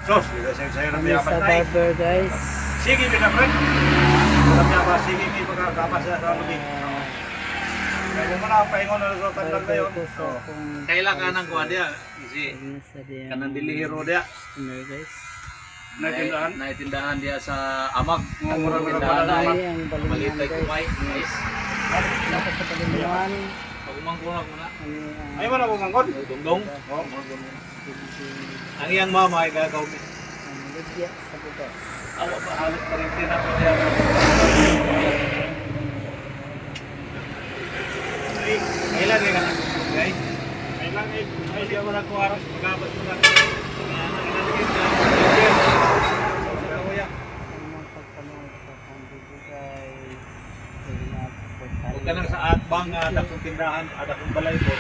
Sos, saya na biya sa barber guys. Sige, bina friend. Biya ba sige ni pagkakapas sa lagi. Kaya mo na paingon na sa tandang ngayon. Kailangan ng kuha dia. Kasi kanang dilihiro dia. Customer guys. Naitindahan dia sa Amag. Murag Tindahan na Ay, ang malitay balingan kumay. guys. Nice. Dapat sa balingan. Pagumangkuha mo na. Ay mo na mo mangkon. Dungdong. Ang iyang mama ay gagaw. Ang ligya sa bugas. Awa pa halos pa rin tinapos niya. Kailan ka na? Okay? Kailan ay di mo na ko aras pagabot mo na. Huwag ka nang sa atbang, ada kong tindahan, ada kong balay ko.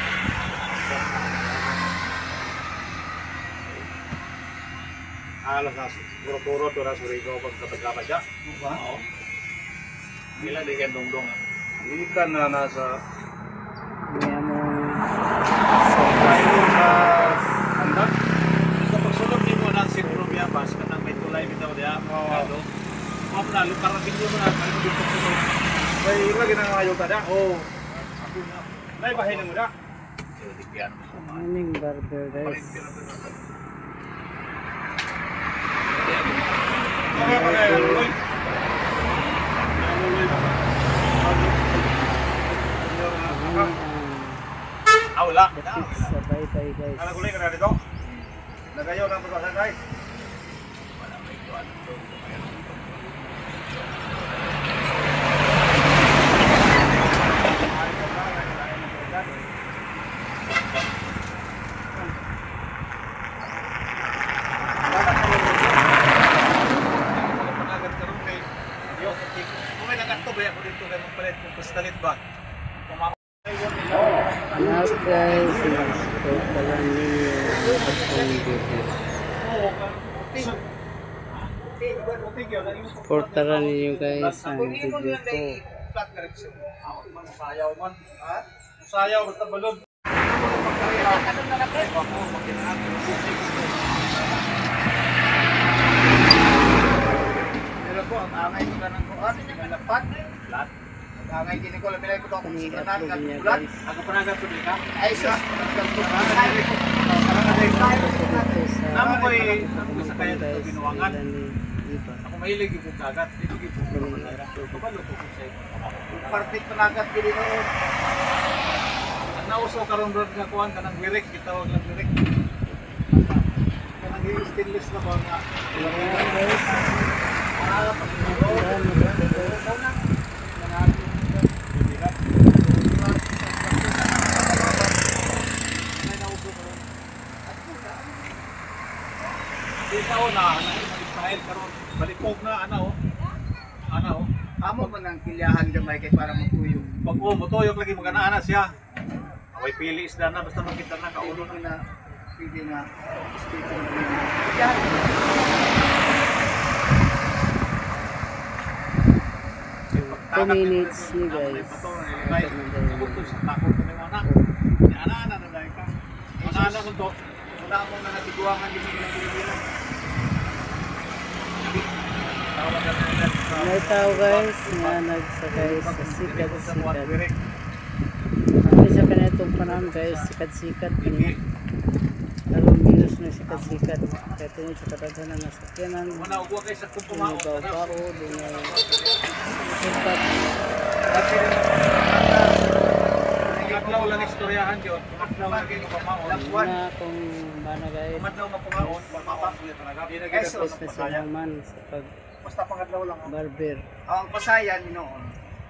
Alas na puro-puro to na surigo pag katagkapas siya. Oo. Kailan di ka dungdong. Ikan na nasa Ngayon mo kayo sa handag. Sa pagsulog din mo ng sintro niya, pas ka nang may tulay bitaw niya. Kado. Ma'am na, lukarapin niyo mo na, kaya hindi ko sunod. May lagi na ngayon tada. Oo. Nay bahay na mo da. Maning barber guys. Kaya pa kaya luloy. Wala. Sa bye-bye guys. Ano kulay ka na dito? Nagayaw ng pagkasan guys. Anak guys, support pa lang ninyo ang video. Supportaran ninyo guys ang video ko. Sayaw basta balod. Pero po, ang angay ko ng kuhan, ang lapat. Ang angay din ko, laminay ko ito akong sikanan, I-upload niya bulat. guys. Ako pa nagap di ka. Ay, sus, Namo ko eh, Sa sa kaya ito binuwangan. Iba. Ako mahilig yung kagat. Dito gito ko naman. Kabalo ko sa iyo. partit panagat ko din noon. Ang nauso karon rod nga kuan kanang wirik gitawag lang wirik. Kanang stainless na ba nga. Ayan guys. Ah, Ayan, Di sa una, Israel karon balikog na ana oh. Ana oh. amo pa ng kilyahan gamay kay para magtuyog. Pag mutuyok lagi magana ana siya. Away pili isda na basta makita na kaulo Pwede na. na, pwede na, stable na rin. Kilyahan. 2 minutes ni guys. Kabukto sa takot ko ng anak. Ni ana-ana na dahil ka. Ana-ana ko to. Wala mo na natiguangan din ng Pilipinas. Tawag ka na yan. May tao guys nga nagsakay sa sikat-sikat. Wirik. Ano sa kanitong panahon guys, sikat-sikat niya. Talong minus na sikat-sikat. Kaya tungkol sa kataghanan na sakyanan. Muna ugwa kay sa Yung kumpumao. bao-bao, yung sikat. Atlaw lang istoryahan yun. Atlaw lang kayo pamaon. Na kung bana guys. Atlaw nga pumaon. Pamapa. Di na Guys, ginato. sa man sa Basta pangadlaw lang. pag-barber. Ang pasayan noon.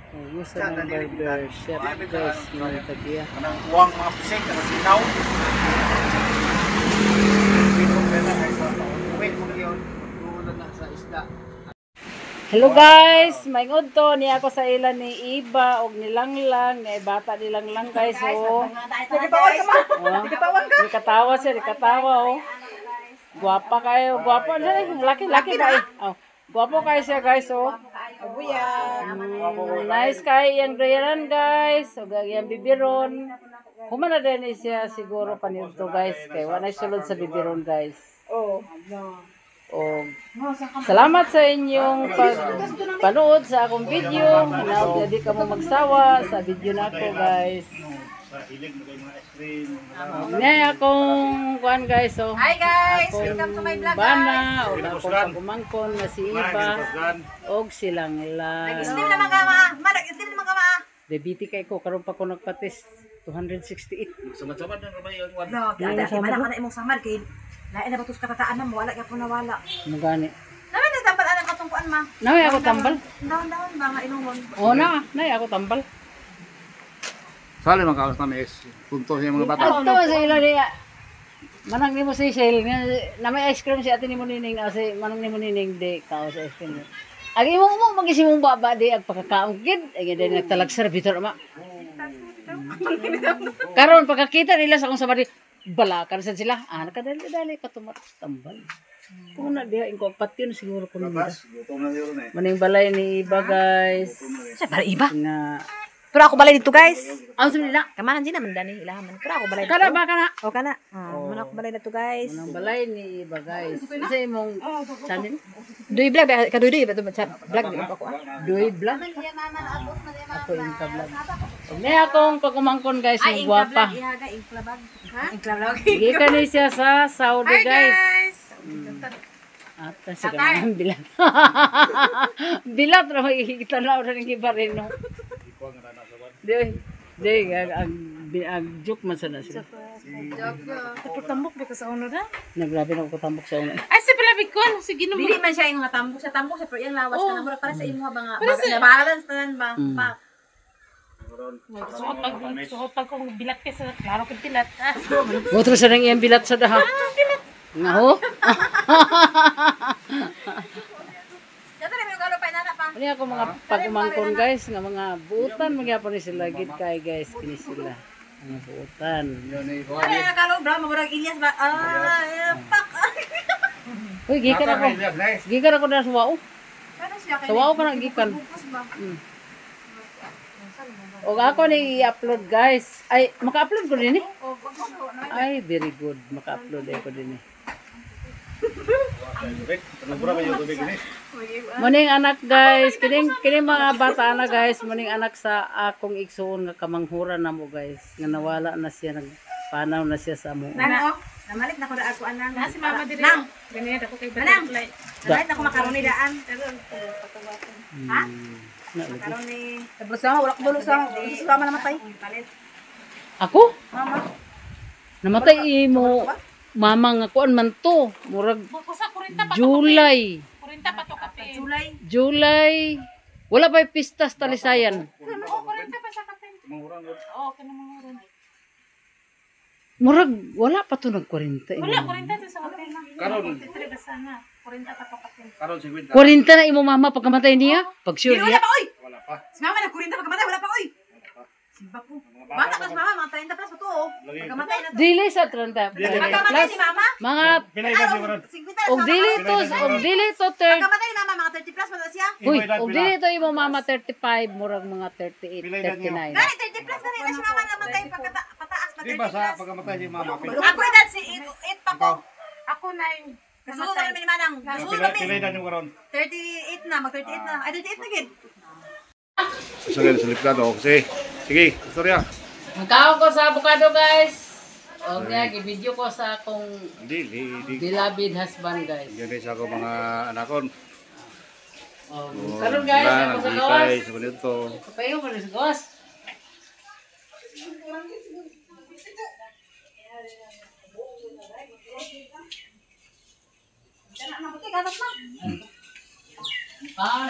Kung gusto ng barber shop guys, yung tagiya. Kanang uwang mga pising, kanang sinaw. Wait mo kaya na sa wait mo yun. Dulo na sa isda. Hello guys, maingod to ni ako sa ilan ni Iba og nilanglang, ni bata nilanglang guys oh. Nagkatawa ka ma? Nagkatawa ka? Nagkatawa siya, nagkatawa oh. Guwapa kayo, guwapa siya, laki-laki ba eh. Oh, guwapo kayo siya guys oh. Nice kayo yung grayaran guys, o yung bibiron. Humana din siya siguro panito guys, kaya wala sulod sa bibiron guys. Oh. Salamat sa inyong panood sa akong video. Hinaot na di ka mo magsawa sa video na ako guys. Sa hilig mo kayo mga ice cream. Ngayon akong kuhan guys. So, Hi guys! akong Welcome to my vlog bana guys! o akong pagumangkon na si Iba og silang Nag-steam naman ka ma! Ma, nag-steam naman ka ma! Debiti kay ko karon pa ko nagpatis 268. Samad-samad na ba yung No, kaya wala ka na imong samad kay lain na ba tos katataan na mo wala ka po nawala. Mo gani. Naman nagtambal anang katungkuan ma. Naway ako tambal. Daon-daon ba nga ilungon. Oo na, nay ako tambal. Sali mga kaos namin is punto sa mga bata. Ato sa ila niya. Manang nimo si Shell nga na may ice cream si ate nimo nining kasi manang nimo nining de kao sa ice cream. Agi mo magisimong baba di ag pagkakaon gid ay gid nagtalagsar bitor ma. Karon pagkakita nila sa akong sabadi balakan sad sila. Ah nakadali-dali patumat tambal. Kung na diha ingko apat yun siguro ko nila. Gutom na yun eh. Maning balay ni Iba guys. Sa para iba. Nga Pero ako balay dito guys. ang nila. Kamanan din naman dani ilaman. Pero ako balay dito. Kada ba kana? O kana. Muna ako balay dito guys. Manang balay ni Iba guys. Sa imong channel? Duy vlog kaduy ba to sa vlog di ako ah. Duy vlog. Ako yung vlog. May akong pagkumangkon guys, yung guwapa. Ihaga iklabag. Ha? Iklabag. Gikan ni siya sa Saudi guys. At sa ganang bilat. Bilat ra makikita na ora ng iba rin no. Di ang joke man sana sila. Tambok ba ka sa uno na? Nagrabe na ako tambok sa una. Ay, sa palabig ko. Sige naman. Dili man siya yung mga tambok sa pero yung lawas ka na mura para sa imo ba nga. Balance tanan ba? Pa. Suot pag kong bilat ka sa klaro kong bilat. Otro sa nang iyang bilat sa daha. Nga ho? Dato na yung galo pa inana pa. Ano ako mga pagkumangkon guys, nga mga buutan magyapon ni sila gid kay guys kini sila. Mga buutan. Ano yung galo bra murag Ilyas ba? Pak. Uy, gikan ako. Gikan ako na sa wao. Ano siya kay? Sa wao ka na gikan. O ako ni i-upload guys. Ay, maka-upload ko din eh. Ay, very good. Maka-upload ako din eh. Muning anak guys. Kining mga bata na guys. Muning anak sa akong igsoon nga kamanghuran na mo guys. Nga nawala na siya. Nagpanaw na siya sa mo. Nano? Namalit na ko na ako anang. Si mama diri. Nang. Ganyan ako kay Manang. butterfly. Namalit na ko makaroni daan. Ha? Makaroni. Tapos sama wala ko dulo sa. Sama namatay. Ako? Mama. Namatay mo. Mama nga kuan man to. Murag Kusa 40 pa to. July. 40 pa to kape. July. July. Wala pa pistas talisayan. Oo, 40 pa sa kape. Oo, kinamang Murag wala pa to nag-40. Wala, 40 to sa kape. Karon. 43 ba sana? 40 pa to kape. Karon 50. 40 na imo mama pagkamatay niya? Pag sure Wala niya. pa oy. Wala pa. Si mama na kurinta pagkamatay wala pa oy. Simba po. Bata pa si mama mga 30 plus pa to oh. Pagkamatay na to. Dili sa 30. Pagkamatay si mama. Mga Pinay ba siya karon? 50 na og dili to 30. Pagkamatay ni mama mga 30 plus pa na siya. Uy, og dili to imo mama 35 murag mga 38, 39. Gani 30 plus na nila si mama namatay pataas pa Di 30 ba plus. sa pagkamatay si mama? Ako edad si 8 pa ko. Ako na yung Kasunod na kami ni Manang. Kasunod kami. Pilay na yung karon. 38 na, mag 38 na. Ay 38 na gid. Gusto nga sa liplado kasi. Sige, istorya. Magkaon ko sa avocado guys. Og niya gi-video ko sa akong Di. beloved husband guys. Yan sa ako mga anakon. Karon guys, ako sa gawas. Sa ganito. Kapayo ko sa gawas.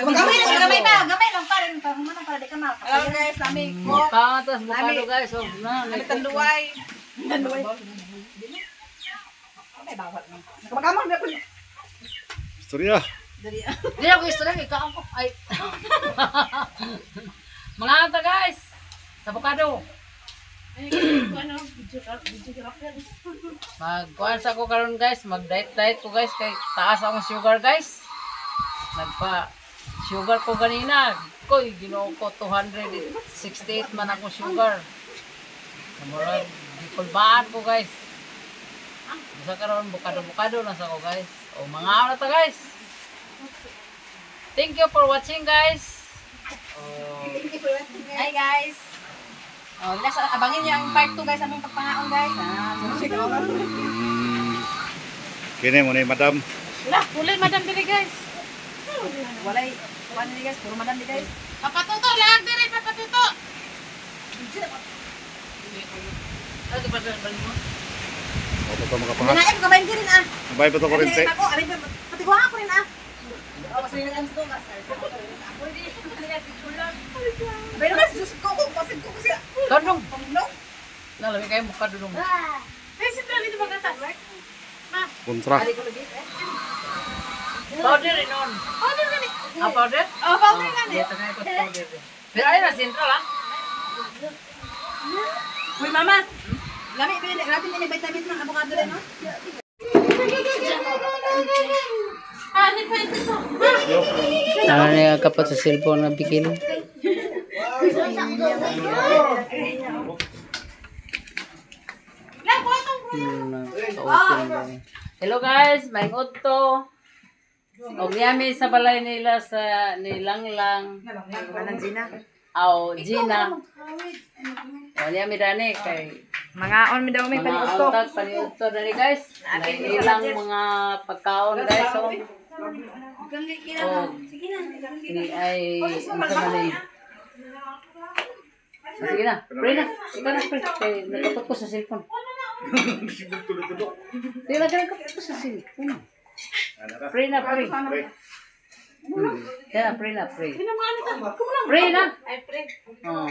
Gamay pa, gamay lang para humanang para di ka ma. Hello guys, lami ko. Katas avocado guys. Og na. Tanduay. Tanduay. Nakabagamon na pud. Istorya. Hindi ako istorya kay kaon ko. Ay. Mga ata guys. Sa avocado. Magkuhan sa ko karon guys, mag-diet ko guys kay taas akong sugar guys. Nagpa-sugar ko ganina. Koy, ginoo ko 268 man ako sugar. Murag gikulbaan ko guys. Sa karon bukado na sa ko guys. O mga ano ta guys. Thank you for watching, guys. Hi guys. Oh, abangin niyo ang part 2 guys, aming pagpangaon guys. Kini mo ni madam. Lah, kulay madam diri guys. Walay, kuan ni guys, puro madam di guys. Papatuto lang diri, papatuto. Ano ba mo? Opo to makapangat. Naay ko kabayin rin ah. Bay pa to kurente. Ako, alin ba pati ko ako rin ah. Oh, kasi nang gusto mas. Ako rin. Pero mas gusto ko kasi ko kasi. Tondong. No. Nalami kayo mukha dulong. Ay, si Tali dito magatas. Kontra. Powder inon. Powder gani. Ah, powder? Oh, powder na Dito na ikot powder. Pero ayun na, sentral ah. Uy, mama. Lami pili natin ni vitamins ng avocado rin, no? Ah, ni pwede to. Ano na kapat sa cellphone ng bikini? Lang ko itong Hello guys, may to. Og yami sa balay nila sa nilanglang. Anong Gina? Aw, Gina. O yami dani kay Mga on mi daw may mga paniuto. autak paniudto dani guys. Nilang mga pagkaon guys. So, ini ay ano man ni. Sige na, pray na. Ikaw na pray. Kay nakapot ko sa cellphone. Sige na, nakapot ko sa cellphone. Pray na, pray. Kaya pray na, pray. Pray na. I pray. Oh.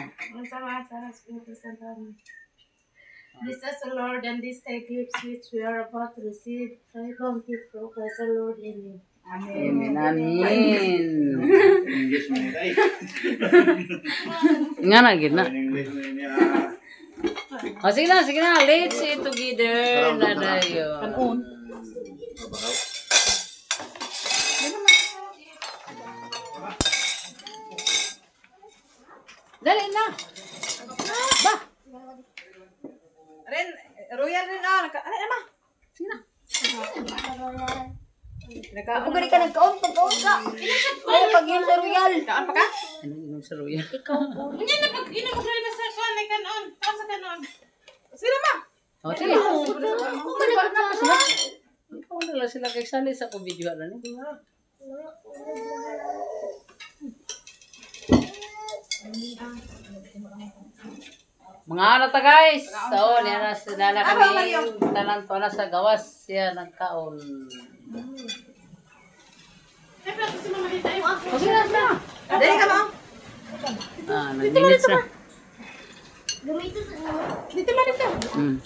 Bless us, O Lord, and these thy gifts which we are about to receive. Thy bounty from us, O Lord, in you. Amen. Amen. English mo ni dai. Nga na, gid na. English mo ni O, sige na. Let's eat together na dayo. Kanon. Dali na. Ba. Ren, royal rin ah. Ano ma? Sige na. Ako gani ka nagkaon pagkaon ka. Ay pag-inom sa royal. Kaan pa ka? Ano inom sa royal? Hindi na pag inumugral ba sa kuwan ay kanon. Tao sa kanon. Sino ma? O, sige. Kumalipat na pa sila. Ikaw na lang sila kay sali sa ko video na ni. Mga ano ta guys? So, niya na kami tanan to na sa gawas siya nagkaon. Ay, pero gusto mo malita yung O, sige na. Dali ka ma. Ah, 9 minutes na. Dito malita. Hmm.